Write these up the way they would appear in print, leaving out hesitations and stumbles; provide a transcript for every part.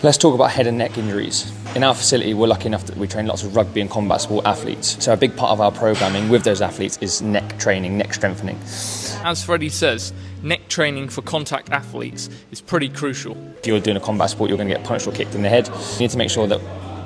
Let's talk about head and neck injuries. In our facility, we're lucky enough that we train lots of rugby and combat sport athletes. So a big part of our programming with those athletes is neck training, neck strengthening. As Freddie says, neck training for contact athletes is pretty crucial. If you're doing a combat sport, you're going to get punched or kicked in the head. You need to make sure that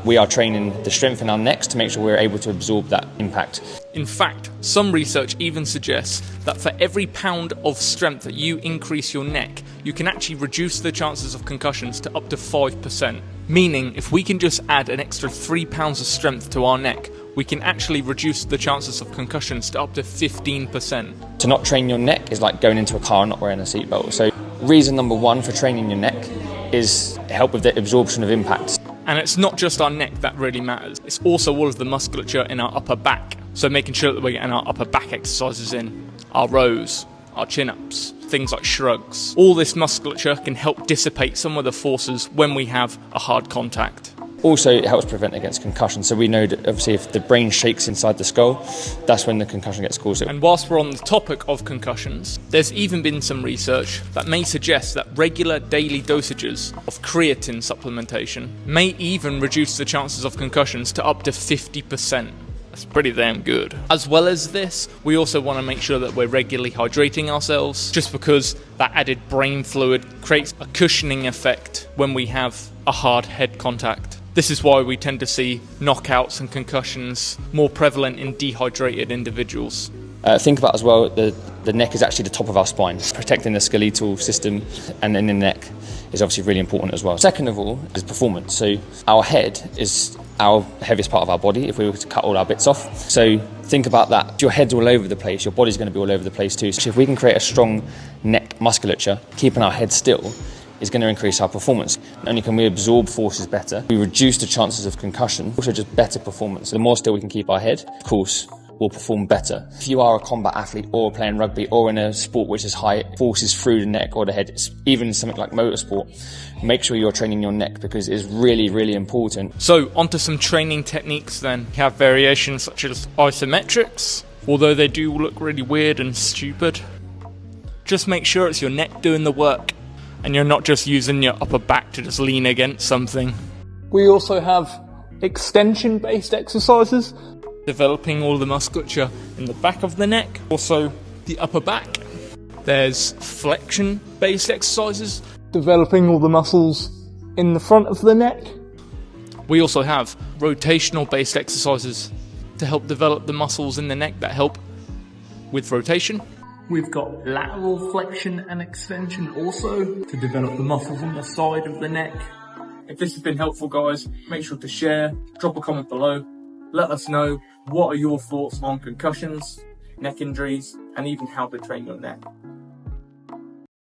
we are training the strength in our necks to make sure we're able to absorb that impact. In fact, some research even suggests that for every pound of strength that you increase your neck, you can actually reduce the chances of concussions to up to 5%. Meaning, if we can just add an extra 3 pounds of strength to our neck, we can actually reduce the chances of concussions to up to 15%. To not train your neck is like going into a car and not wearing a seatbelt. So reason number one for training your neck is help with the absorption of impact. And it's not just our neck that really matters, it's also all of the musculature in our upper back. So making sure that we're getting our upper back exercises in, our rows, our chin-ups, things like shrugs. All this musculature can help dissipate some of the forces when we have a hard contact. Also, it helps prevent against concussion. So we know that obviously if the brain shakes inside the skull, that's when the concussion gets caused. And whilst we're on the topic of concussions, there's even been some research that may suggest that regular daily dosages of creatine supplementation may even reduce the chances of concussions to up to 50%. That's pretty damn good. As well as this, we also want to make sure that we're regularly hydrating ourselves, just because that added brain fluid creates a cushioning effect when we have a hard head contact. This is why we tend to see knockouts and concussions more prevalent in dehydrated individuals. Think about as well, the neck is actually the top of our spine. Protecting the skeletal system and then the neck is obviously really important as well. Second of all is performance. So our head is our heaviest part of our body if we were to cut all our bits off. So think about that. If your head's all over the place, your body's going to be all over the place too. So if we can create a strong neck musculature, keeping our head still, is going to increase our performance. Not only can we absorb forces better, we reduce the chances of concussion, also just better performance. The more still we can keep our head, of course, we'll perform better. If you are a combat athlete or playing rugby or in a sport which is high forces through the neck or the head, even something like motorsport, make sure you're training your neck because it's really, really important. So onto some training techniques then. We have variations such as isometrics, although they do look really weird and stupid. Just make sure it's your neck doing the work, and you're not just using your upper back to just lean against something. We also have extension-based exercises. Developing all the musculature in the back of the neck, also the upper back. There's flexion-based exercises. Developing all the muscles in the front of the neck. We also have rotational-based exercises to help develop the muscles in the neck that help with rotation. We've got lateral flexion and extension also to develop the muscles on the side of the neck. If this has been helpful, guys, make sure to share, drop a comment below. Let us know what are your thoughts on concussions, neck injuries, and even how to train your neck.